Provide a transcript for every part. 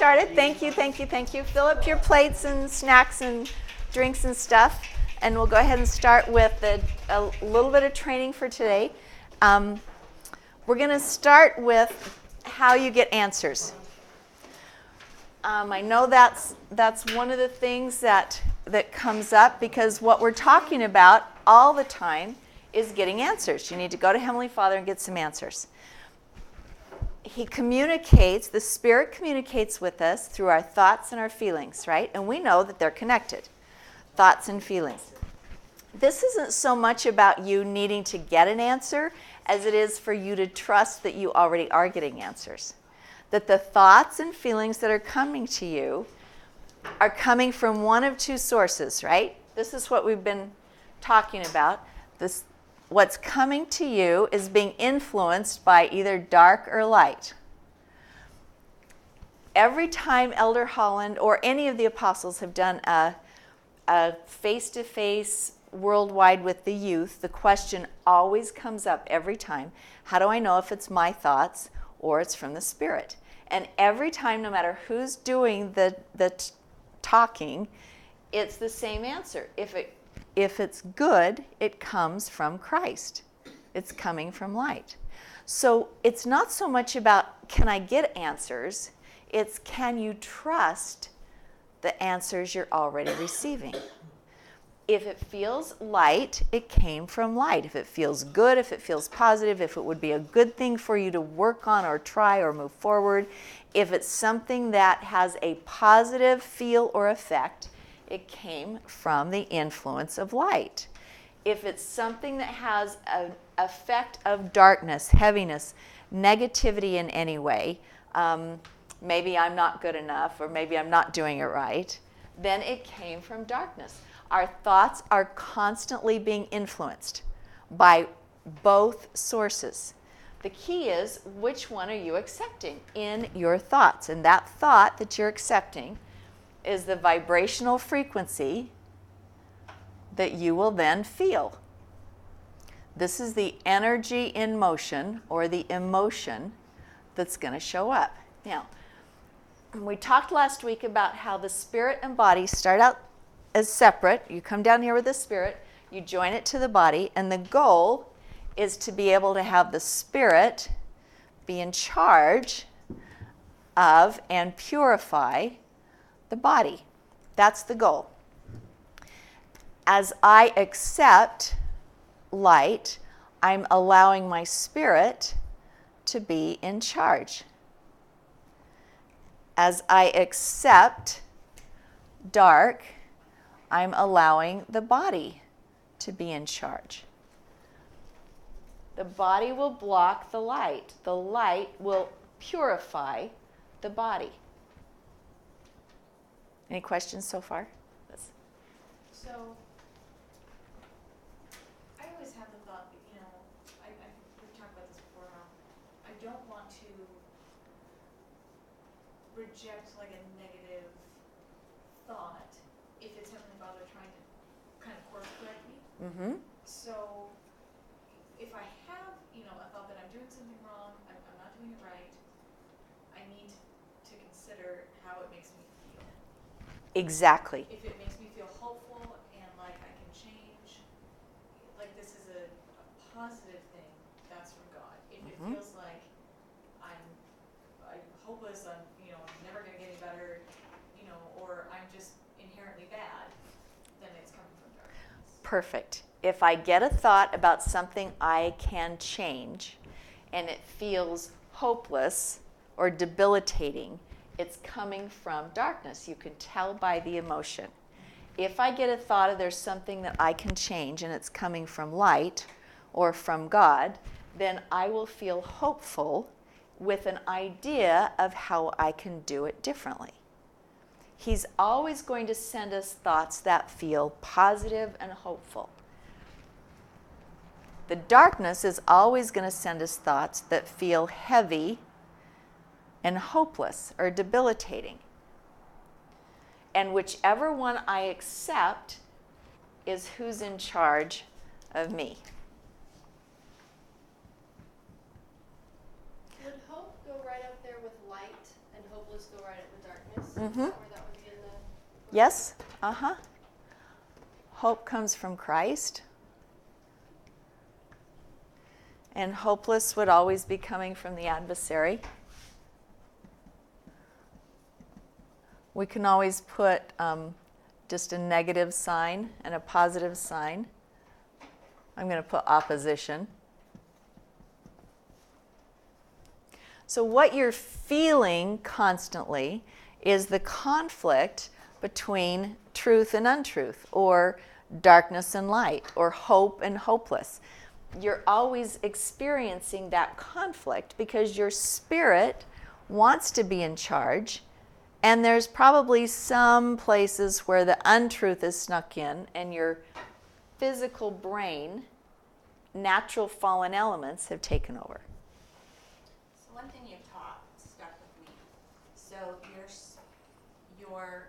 started. Thank you, thank you, thank you. Fill up your plates and snacks and drinks and stuff. And we'll go ahead and start with a little bit of training for today. We're going to start with how you get answers. I know that's one of the things that comes up, because what we're talking about all the time is getting answers. You need to go to Heavenly Father and get some answers. He communicates, the Spirit communicates with us through our thoughts and our feelings, right? And we know that they're connected, thoughts and feelings. This isn't so much about you needing to get an answer as it is for you to trust that you already are getting answers. That the thoughts and feelings that are coming to you are coming from one of two sources, right? This is what we've been talking about. What's coming to you is being influenced by either dark or light. Every time Elder Holland or any of the apostles have done a face-to-face worldwide with the youth, the question always comes up every time: how do I know if it's my thoughts or it's from the Spirit? And every time, no matter who's doing the talking, it's the same answer. If it's good, it comes from Christ. It's coming from light. So it's not so much about can I get answers, it's can you trust the answers you're already receiving. If it feels light, it came from light. If it feels good, if it feels positive, if it would be a good thing for you to work on or try or move forward, if it's something that has a positive feel or effect, it came from the influence of light. If it's something that has an effect of darkness, heaviness, negativity in any way, maybe I'm not good enough, or maybe I'm not doing it right, then it came from darkness. Our thoughts are constantly being influenced by both sources. The key is, which one are you accepting in your thoughts? And that thought that you're accepting is the vibrational frequency that you will then feel. This is the energy in motion, or the emotion that's going to show up. Now, we talked last week about how the spirit and body start out as separate. You come down here with the spirit, you join it to the body, and the goal is to be able to have the spirit be in charge of and purify the body. That's the goal. As I accept light, I'm allowing my spirit to be in charge. As I accept dark, I'm allowing the body to be in charge. The body will block the light. The light will purify the body. Any questions so far? Yes. So, I always have the thought that, we've talked about this before, I don't want to reject like a negative thought if it's Heavenly Father trying to kind of course correct me. Mm-hmm. So, if I have, a thought that I'm doing something wrong, I'm not doing it right, I need to consider how it makes me feel. Exactly. If it makes me feel hopeful and like I can change, like this is a positive thing, that's from God. If it feels like I'm hopeless, I'm never going to get any better, or I'm just inherently bad, then it's coming from darkness. Perfect. If I get a thought about something I can change and it feels hopeless or debilitating, it's coming from darkness. You can tell by the emotion. If I get a thought of there's something that I can change and it's coming from light or from God, then I will feel hopeful with an idea of how I can do it differently. He's always going to send us thoughts that feel positive and hopeful. The darkness is always going to send us thoughts that feel heavy and hopeless or debilitating. And whichever one I accept is who's in charge of me. Would hope go right up there with light and hopeless go right up with darkness? Mm-hmm. Where that would be in the Yes? Uh-huh. Hope comes from Christ. And hopeless would always be coming from the adversary. We can always put just a negative sign and a positive sign. I'm going to put opposition. So what you're feeling constantly is the conflict between truth and untruth, or darkness and light, or hope and hopeless. You're always experiencing that conflict because your spirit wants to be in charge, and there's probably some places where the untruth is snuck in, and your physical brain, natural fallen elements have taken over. So one thing you taught stuck with me. So your spirit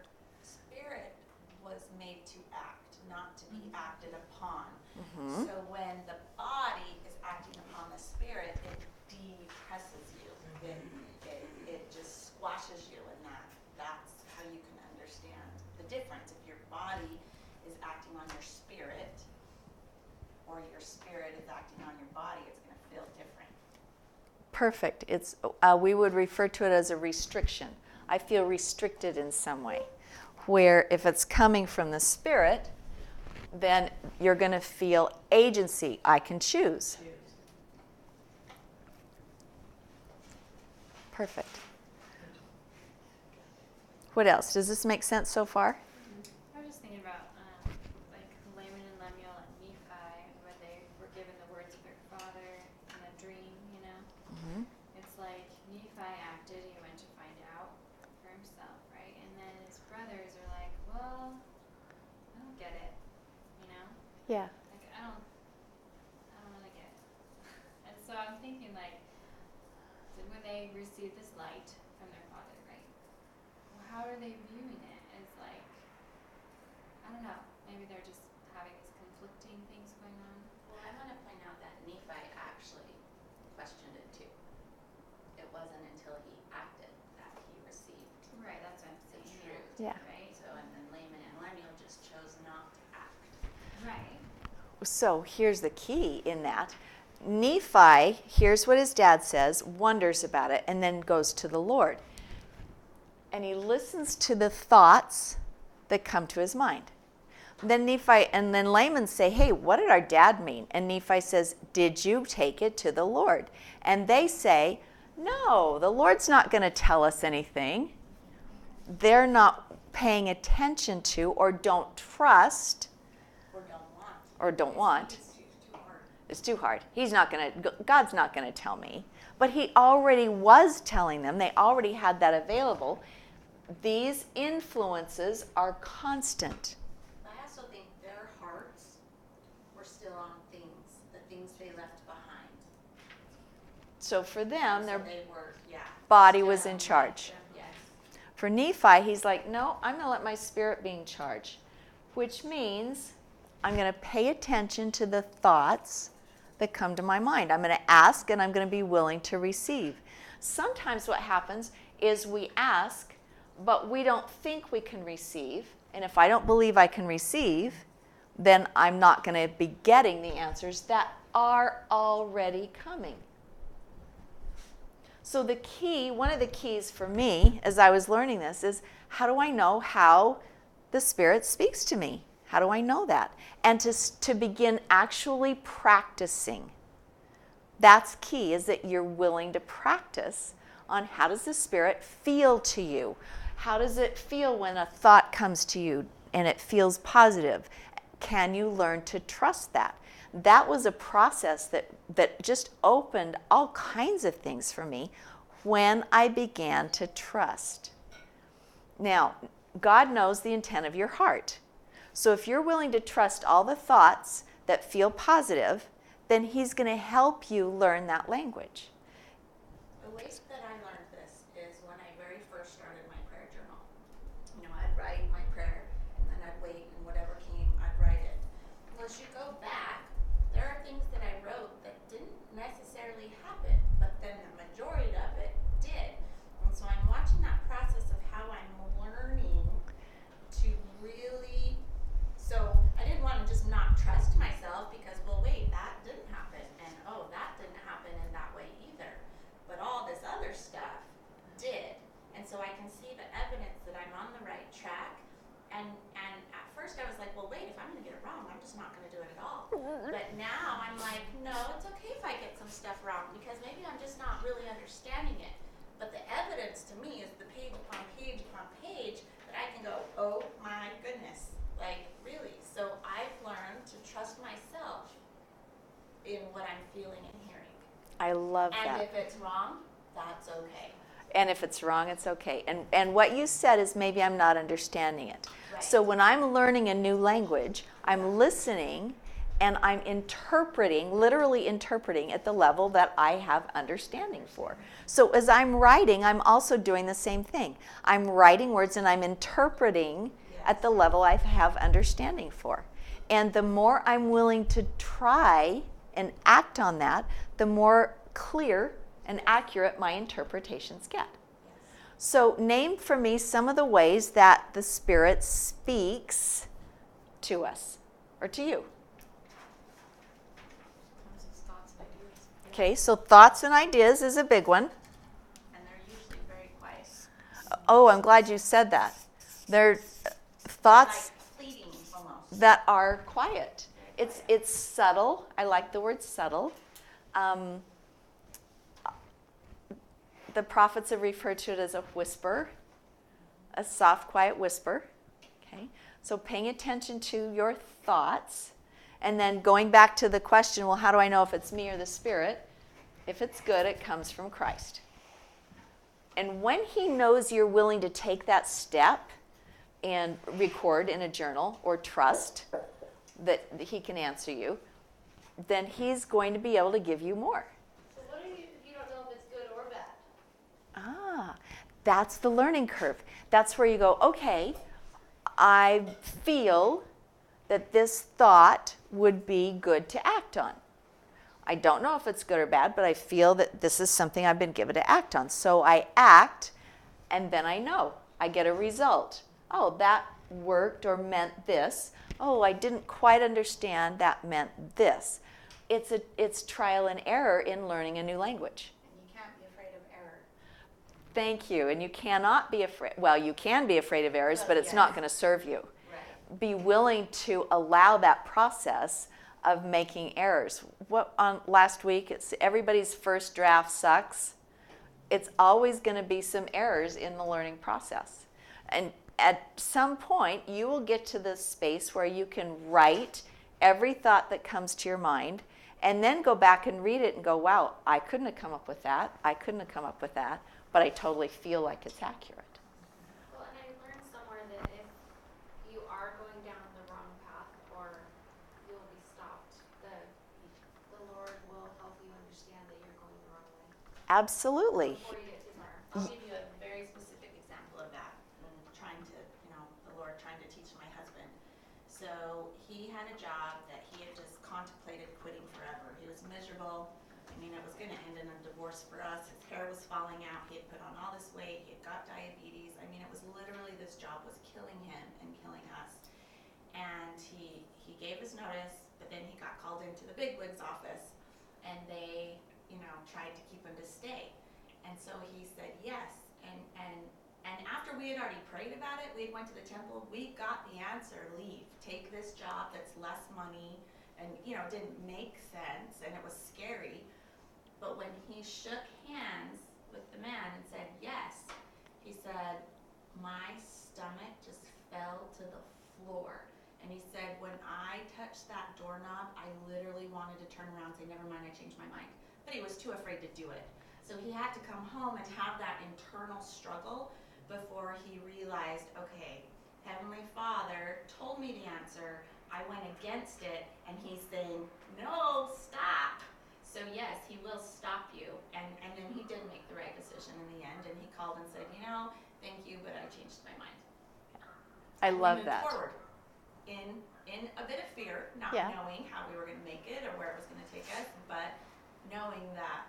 was made to act, not to be acted upon. Mm-hmm. So when the body is acting upon the spirit, it depresses you. It just squashes you, and that's how you can understand the difference. If your body is acting on your spirit, or your spirit is acting on your body, it's going to feel different. Perfect. It's we would refer to it as a restriction. I feel restricted in some way. Where if it's coming from the spirit, then you're going to feel agency. I can choose. Perfect. What else? Does this make sense so far? I was just thinking about like Laman and Lemuel and Nephi, when they were given the words of their father in a dream, you know? Mm-hmm. It's like Nephi acted, he went to find out for himself, right? And then his brothers are like, well, I don't get it, you know? Yeah. Like, I don't really get it. And so I'm thinking, like, when they receive this light from their father, right? Well, how are they viewing it? As like, I don't know, maybe they're just having these conflicting things going on. Well, I want to point out that Nephi actually questioned it too. It wasn't until he acted that he received Right, that's what I'm the saying. truth. Yeah. Right? So, and then Laman and Lemuel just chose not to act. Right. So here's the key in that. Nephi hears what his dad says, wonders about it, and then goes to the Lord. And he listens to the thoughts that come to his mind. Then Nephi and then Laman say, hey, what did our dad mean? And Nephi says, did you take it to the Lord? And they say, no, the Lord's not going to tell us anything. They're not paying attention to or don't trust Or don't want. It's too hard. God's not going to tell me. But he already was telling them. They already had that available. These influences are constant. I also think their hearts were still on things, the things they left behind. So for them, So their they were, body still was in on charge. that. Yes. For Nephi, he's like, no, I'm going to let my spirit be in charge, which means I'm going to pay attention to the thoughts that come to my mind. I'm going to ask, and I'm going to be willing to receive. Sometimes what happens is we ask, but we don't think we can receive. And if I don't believe I can receive, then I'm not going to be getting the answers that are already coming. So the key, one of the keys for me as I was learning this is, how do I know how the Spirit speaks to me? How do I know that? And to begin actually practicing. That's key, is that you're willing to practice on how does the Spirit feel to you? How does it feel when a thought comes to you and it feels positive? Can you learn to trust that? That was a process that just opened all kinds of things for me when I began to trust. Now, God knows the intent of your heart. So if you're willing to trust all the thoughts that feel positive, then He's going to help you learn that language. The way that I learned this is when I very first started my prayer journal. You know, I'd write my prayer, and then I'd wait, and whatever came, I'd write it. Well, as you go back, there are things that I wrote that didn't necessarily happen, but then the majority of it did. And so I'm watching that process of how I'm can see the evidence that I'm on the right track. And at first I was like, well, wait, if I'm going to get it wrong, I'm just not going to do it at all. But now I'm like, no, it's okay if I get some stuff wrong because maybe I'm just not really understanding it. But the evidence to me is the page upon page upon page that I can go, oh my goodness, like really. So I've learned to trust myself in what I'm feeling and hearing. I love And that. if it's wrong, that's okay. And if it's wrong, it's okay. And what you said is maybe I'm not understanding it. Right. So when I'm learning a new language, I'm listening and I'm interpreting, literally interpreting at the level that I have understanding for. So as I'm writing, I'm also doing the same thing. I'm writing words and I'm interpreting at the level I have understanding for. And the more I'm willing to try and act on that, the more clear and accurate my interpretations get. So name for me some of the ways that the Spirit speaks to us or to you. Okay, so thoughts and ideas is a big one. And they're usually very quiet. Oh, I'm glad you said that. They're thoughts Like fleeting almost. that are quiet. It's subtle. I like the word subtle. The prophets have referred to it as a whisper, a soft, quiet whisper. Okay, so paying attention to your thoughts, and then going back to the question, well, how do I know if it's me or the Spirit? If it's good, it comes from Christ. And when He knows you're willing to take that step and record in a journal or trust that He can answer you, then He's going to be able to give you more. So what if you don't know if it's good or bad? Ah, that's the learning curve. That's where you go, okay, I feel that this thought would be good to act on. I don't know if it's good or bad, but I feel that this is something I've been given to act on. So I act, and then I know. I get a result. Oh, that worked or meant this. Oh, I didn't quite understand, that meant this. It's trial and error in learning a new language. And you can't be afraid of error. Thank you. And you cannot be afraid. Well, you can be afraid of errors, but it's Yes. not going to serve you. Right. Be willing to allow that process of making errors. What on last week? It's everybody's first draft sucks. It's always going to be some errors in the learning process, and at some point you will get to this space where you can write every thought that comes to your mind, and then go back and read it and go, "Wow, I couldn't have come up with that. I couldn't have come up with that, but I totally feel like it's accurate." Well, and I learned somewhere that if you are going down the wrong path or you'll be stopped, the Lord will help you understand that you're going the wrong way Absolutely. before you get too far. I'll give you a very specific example of that. Trying to, the Lord trying to teach my husband. So he had a job that he had just contemplated quitting forever. He was miserable. I mean, it was going to end in a divorce for us. His hair was falling out. He had put on all this weight. He had got diabetes. I mean, it was literally, this job was killing him and killing us. And he gave his notice, but then he got called into the bigwig's office, and they, tried to keep him to stay. And so he said yes. And after we had already prayed about it, we went to the temple, we got the answer, leave. Take this job that's less money, and didn't make sense, and it was scary. But when he shook hands with the man and said yes, he said, my stomach just fell to the floor. And he said, when I touched that doorknob, I literally wanted to turn around and say, never mind, I changed my mind. But he was too afraid to do it. So he had to come home and have that internal struggle before he realized, okay, Heavenly Father told me the answer, I went against it, and he's saying, no, stop. So yes, he will stop you, and then he did make the right decision in the end, and he called and said, thank you, but I changed my mind. I And we love moved that. forward in a bit of fear, not Yeah. knowing how we were going to make it or where it was going to take us, but knowing that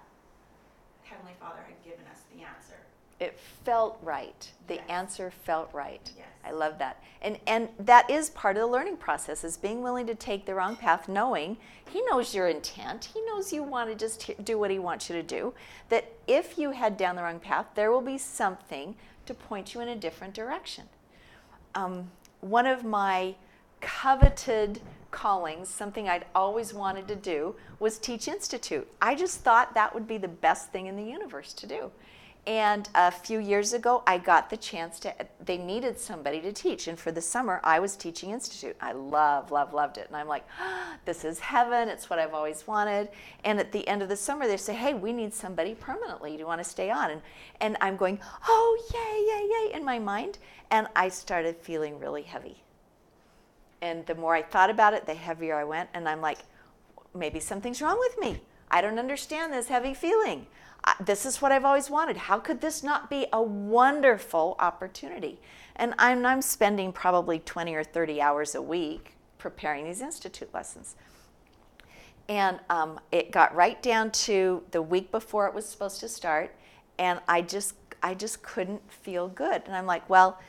Heavenly Father had given us the answer. It felt right. The Yes. answer felt right. Yes. I love that. And that is part of the learning process, is being willing to take the wrong path, knowing He knows your intent. He knows you want to just do what He wants you to do. That if you head down the wrong path, there will be something to point you in a different direction. One of my coveted callings, something I'd always wanted to do, was teach Institute. I just thought that would be the best thing in the universe to do. And a few years ago, I got the chance they needed somebody to teach. And for the summer, I was teaching Institute. I loved it. And I'm like, this is heaven. It's what I've always wanted. And at the end of the summer, they say, hey, we need somebody permanently. Do you want to stay on? And I'm going, oh, yay, in my mind. And I started feeling really heavy. And the more I thought about it, the heavier I went. And I'm like, maybe something's wrong with me. I don't understand this heavy feeling. This is what I've always wanted. How could this not be a wonderful opportunity? And I'm spending probably 20 or 30 hours a week preparing these Institute lessons. And it got right down to the week before it was supposed to start, and I just couldn't feel good. And I'm like, well,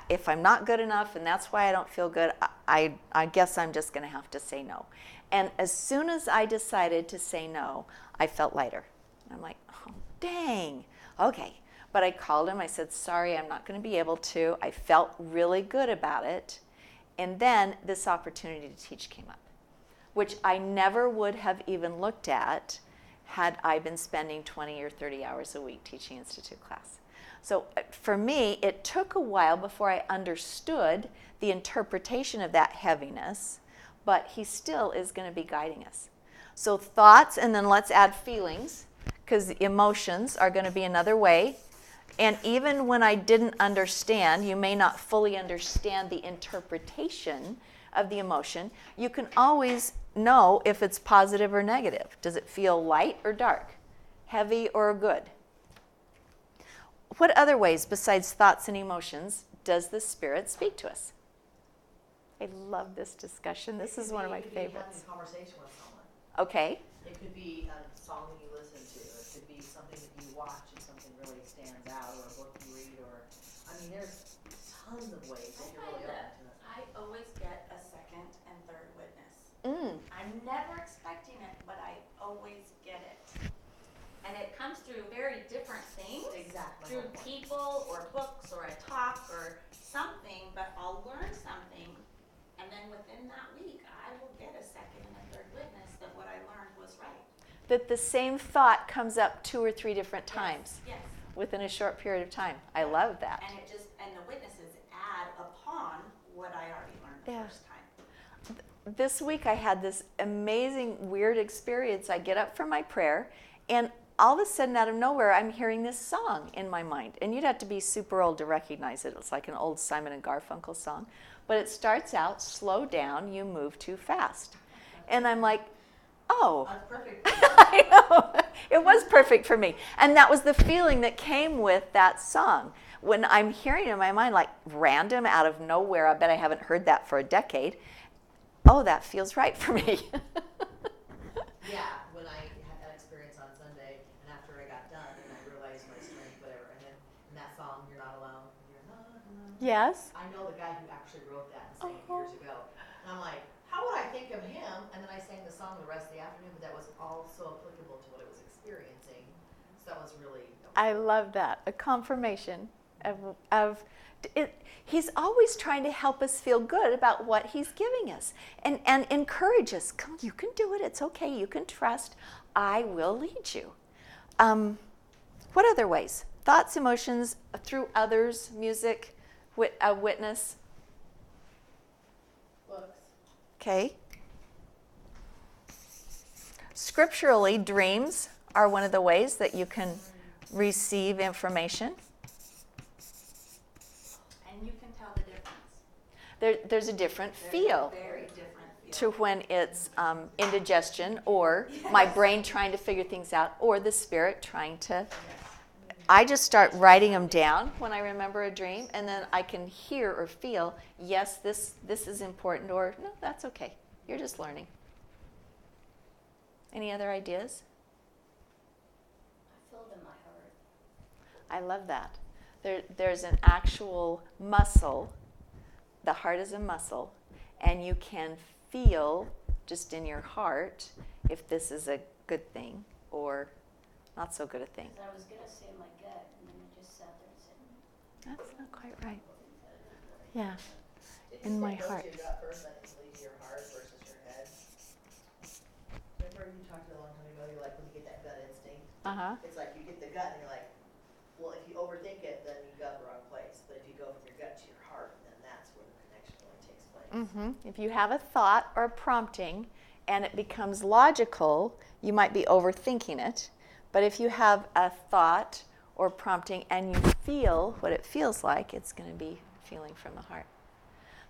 if I'm not good enough and that's why I don't feel good, I guess I'm just going to have to say no. And as soon as I decided to say no, I felt lighter. I'm like, oh, dang, okay. But I called him. I said, sorry, I'm not going to be able to. I felt really good about it. And then this opportunity to teach came up, which I never would have even looked at had I been spending 20 or 30 hours a week teaching Institute class. So for me, it took a while before I understood the interpretation of that heaviness, but he still is going to be guiding us. So thoughts, and then let's add feelings, because emotions are going to be another way. And even when I didn't understand, you may not fully understand the interpretation of the emotion, you can always know if it's positive or negative. Does it feel light or dark? Heavy or good? What other ways besides thoughts and emotions does the Spirit speak to us? I love this discussion. This is one of my favorites. Having a conversation with someone. Okay. It could be a song that you listen to. It could be something that you watch and something really stands out, or a book you read, or there's tons of ways that you're really open to it. I always get a second and third witness. I'm never expecting it, but I always get it. And it comes through very different things. Exactly. Through people or books or a talk or something, but I'll learn something, and then within that week, I will get a second and a third witness that what I learned was right. That the same thought comes up 2 or 3 different times Yes. within a short period of time. I love that. And the witnesses add upon what I already learned the Yeah. first time. This week I had this amazing, weird experience. I get up from my prayer, and all of a sudden, out of nowhere, I'm hearing this song in my mind. And you'd have to be super old to recognize it. It's like an old Simon and Garfunkel song. But it starts out, slow down, you move too fast. And I'm like, oh. That's perfect. I know. It was perfect for me. And that was the feeling that came with that song. When I'm hearing it in my mind, like random, out of nowhere, I bet I haven't heard that for a decade. Oh, that feels right for me. Yeah, when I had that experience on Sunday, and after I got done, and I realized my strength, whatever, and then in that song, You're Not Alone, you're not alone. Yes. I know the guy who actually wrote that and sang it years ago. And I'm like, how would I think of him? And then I sang the song the rest of the afternoon, but that was all so applicable to what I was experiencing. So that was really... I love that. A confirmation of it. He's always trying to help us feel good about what he's giving us and encourage us. Come, you can do it. It's okay. You can trust. I will lead you. What other ways? Thoughts, emotions, through others, music, a witness. Books. Okay. Scripturally, dreams are one of the ways that you can receive information. And you can tell the difference. There's a different feel Very different feel. to when it's indigestion or my brain trying to figure things out or the Spirit trying to. I just start writing them down when I remember a dream, and then I can hear or feel, yes, this is important, or no, that's okay. You're just learning. Any other ideas? I feel it in my heart. I love that. There's an actual muscle. The heart is a muscle, and you can feel just in your heart if this is a good thing or not so good a thing. I was gonna say my gut, and then I just sat there and said, That's not quite right. Yeah. Did In you my say go heart. to your gut first, then it's lead to your heart versus your head? Remember you talked a long time ago, you're like, when you get that gut instinct, Uh-huh. it's like you get the gut and you're like, well, if you overthink it, then you got the wrong place. But if you go from your gut to your heart, then that's where the connection really takes place. If you have a thought or a prompting and it becomes logical, you might be overthinking it. But if you have a thought or prompting and you feel what it feels like, it's going to be feeling from the heart.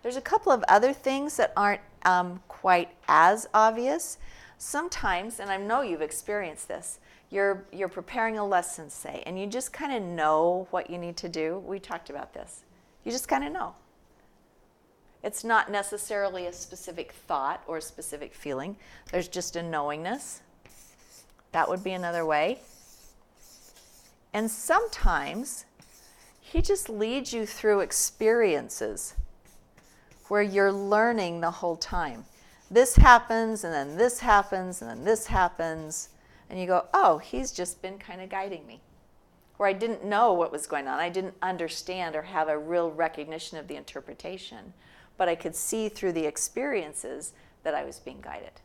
There's a couple of other things that aren't quite as obvious. Sometimes, and I know you've experienced this, you're preparing a lesson, say, and you just kind of know what you need to do. We talked about this. You just kind of know. It's not necessarily a specific thought or a specific feeling. There's just a knowingness. That would be another way. And sometimes he just leads you through experiences where you're learning the whole time. This happens, and then this happens, and then this happens. And you go, oh, he's just been kind of guiding me. Where I didn't know what was going on. I didn't understand or have a real recognition of the interpretation. But I could see through the experiences that I was being guided.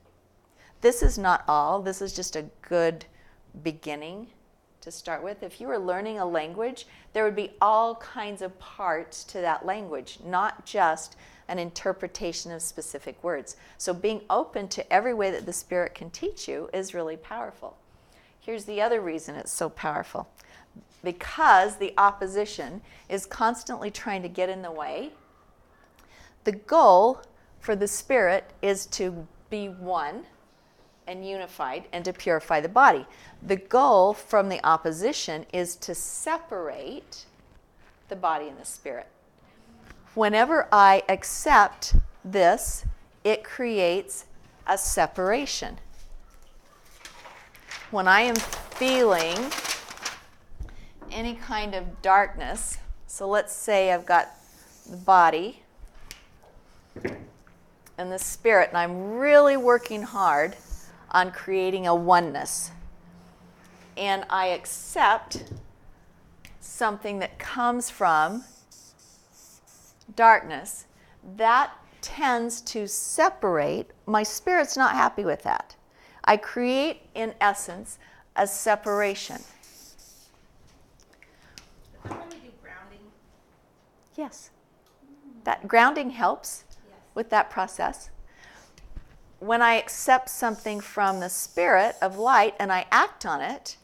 This is not all. This is just a good beginning to start with. If you were learning a language, there would be all kinds of parts to that language, not just an interpretation of specific words. So being open to every way that the Spirit can teach you is really powerful. Here's the other reason it's so powerful. Because the opposition is constantly trying to get in the way, the goal for the Spirit is to be one and unified and to purify the body. The goal from the opposition is to separate the body and the spirit. Whenever I accept this, it creates a separation. When I am feeling any kind of darkness, so let's say I've got the body and the spirit, and I'm really working hard on creating a oneness. And I accept something that comes from darkness, that tends to separate. My spirit's not happy with that. I create, in essence, a separation. Is that when we do grounding? Yes. That grounding helps Yes. with that process. When I accept something from the Spirit of light and I act on it,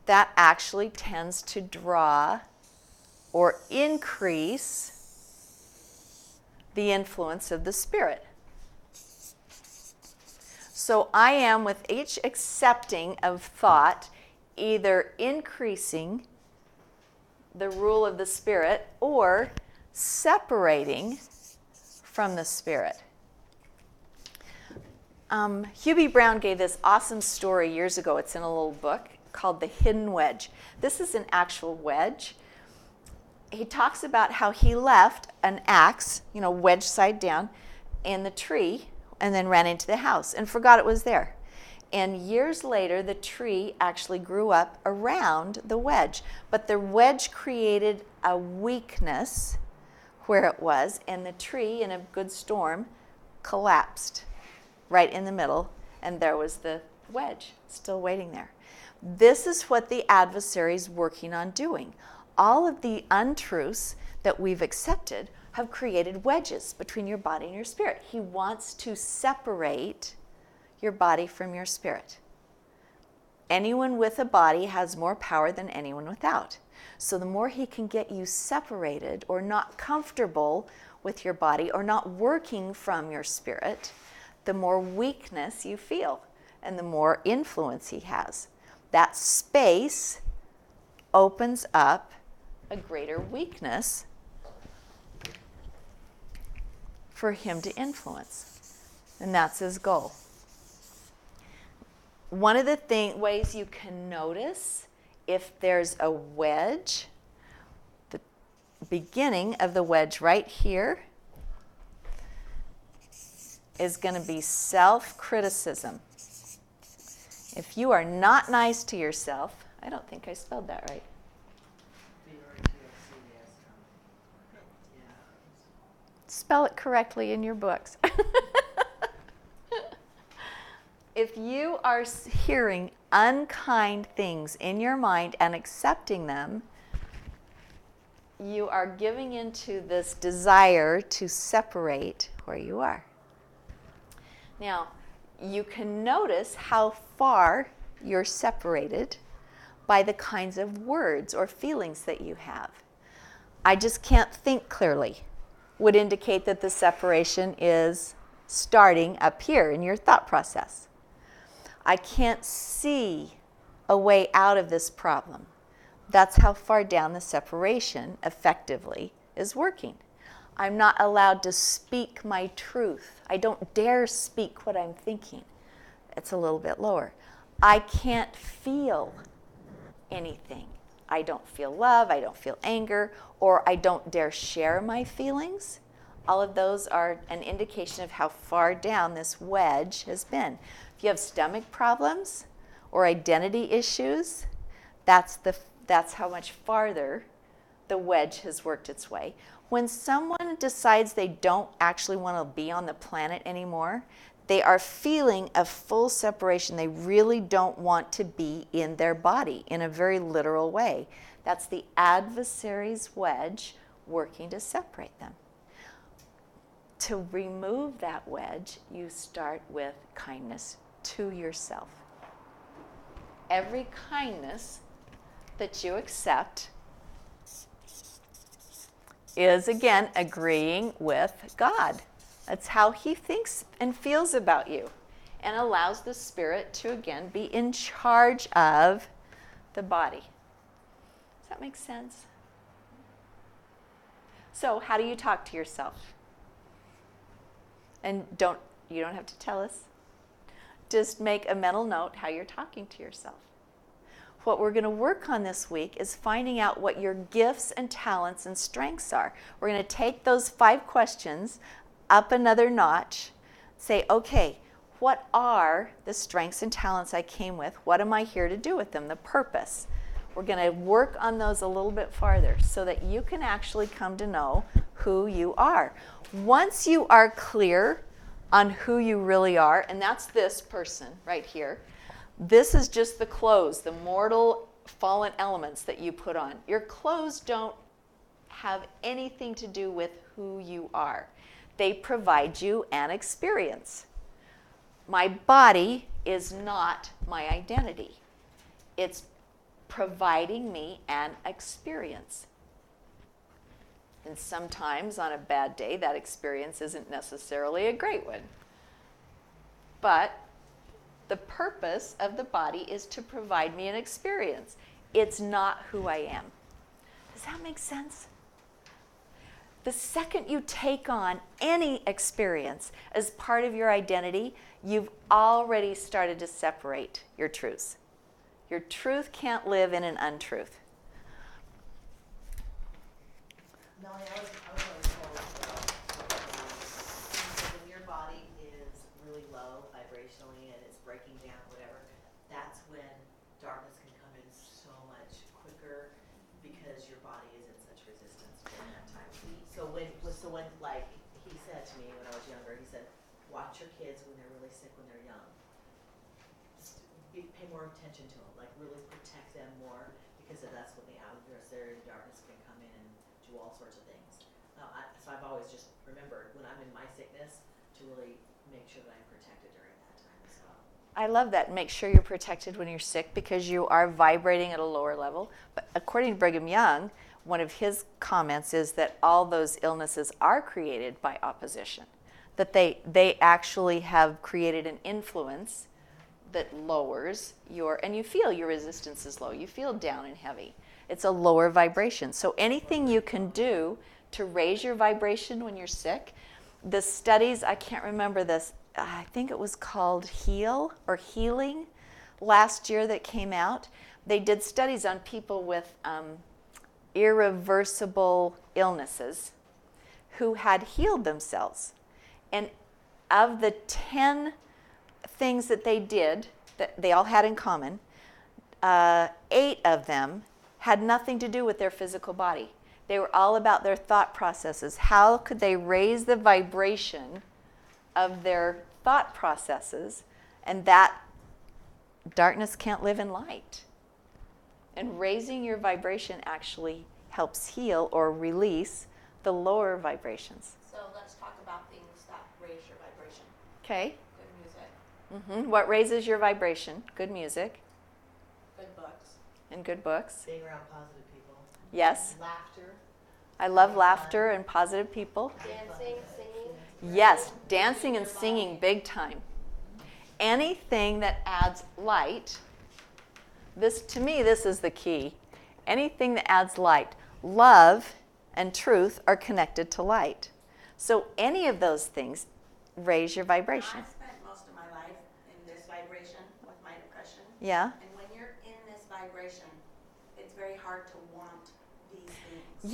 that actually tends to draw or increase the influence of the Spirit. So I am, with each accepting of thought, either increasing the rule of the Spirit or separating from the Spirit. Hugh B. Brown gave this awesome story years ago. It's in a little book called The Hidden Wedge. This is an actual wedge. He talks about how he left an axe, wedged side down, in the tree and then ran into the house and forgot it was there. And years later, the tree actually grew up around the wedge. But the wedge created a weakness where it was, and the tree, in a good storm, collapsed right in the middle, and there was the wedge still waiting there. This is what the adversary's working on doing. All of the untruths that we've accepted have created wedges between your body and your spirit. He wants to separate your body from your spirit. Anyone with a body has more power than anyone without. So the more he can get you separated or not comfortable with your body or not working from your spirit, the more weakness you feel and the more influence he has. That space opens up a greater weakness for him to influence. And that's his goal. One of the ways you can notice if there's a wedge, the beginning of the wedge right here is going to be self-criticism. If you are not nice to yourself, I don't think I spelled that right. B-R-T-O-C-S. spell it correctly in your books. If you are hearing unkind things in your mind and accepting them, you are giving into this desire to separate where you are. Now, you can notice how far you're separated by the kinds of words or feelings that you have. I just can't think clearly would indicate that the separation is starting up here in your thought process. I can't see a way out of this problem. That's how far down the separation effectively is working. I'm not allowed to speak my truth. I don't dare speak what I'm thinking. It's a little bit lower. I can't feel anything. I don't feel love, I don't feel anger, or I don't dare share my feelings. All of those are an indication of how far down this wedge has been. If you have stomach problems or identity issues, that's how much farther the wedge has worked its way. When someone decides they don't actually want to be on the planet anymore, they are feeling a full separation. They really don't want to be in their body in a very literal way. That's the adversary's wedge working to separate them. To remove that wedge, you start with kindness to yourself. Every kindness that you accept is, again, agreeing with God. That's how he thinks and feels about you, and allows the spirit to, again, be in charge of the body. Does that make sense? So, how do you talk to yourself? And you don't have to tell us. Just make a mental note how you're talking to yourself. What we're going to work on this week is finding out what your gifts and talents and strengths are. We're going to take those 5 questions up another notch, say, okay, what are the strengths and talents I came with? What am I here to do with them? The purpose. We're going to work on those a little bit farther so that you can actually come to know who you are. Once you are clear on who you really are, and that's this person right here, this is just the clothes, the mortal fallen elements that you put on. Your clothes don't have anything to do with who you are. They provide you an experience. My body is not my identity. It's providing me an experience. And sometimes on a bad day, that experience isn't necessarily a great one. But the purpose of the body is to provide me an experience. It's not who I am. Does that make sense? The second you take on any experience as part of your identity, you've already started to separate your truths. Your truth can't live in an untruth. Melanie, I was always told when your body is really low vibrationally and it's breaking down, whatever, that's when darkness can come in so much quicker because your body is in such resistance during that time. So when like he said to me when I was younger, he said, watch your kids when they're really sick when they're young. Pay more attention to them, like really protect them more, because that's when the adversary darkness can come in and do all sorts of things. So I've always just remembered when I'm in my sickness to really make sure that I'm protected during that time as well. I love that. Make sure you're protected when you're sick because you are vibrating at a lower level. But according to Brigham Young, one of his comments is that all those illnesses are created by opposition, that they actually have created an influence that lowers and you feel your resistance is low. You feel down and heavy. It's a lower vibration. So anything you can do to raise your vibration when you're sick, the studies, I can't remember this, I think it was called Healing last year that came out. They did studies on people with irreversible illnesses who had healed themselves. And of the 10 things that they did, that they all had in common, 8 of them had nothing to do with their physical body. They were all about their thought processes. How could they raise the vibration of their thought processes? And that darkness can't live in light. And raising your vibration actually helps heal or release the lower vibrations. So let's talk about things that raise your vibration. Okay? Good music, What raises your vibration? Good music good books. and good books. Being around positive people. Yes. Laughter. I love laughter and positive people. Dancing, singing. Yes, dancing and singing big time. Anything that adds light, this to me, this is the key. Anything that adds light. Love and truth are connected to light. So any of those things raise your vibration. I've spent most of my life in this vibration with my depression. Yeah? And when you're in this vibration, it's very hard to want these things. Yeah.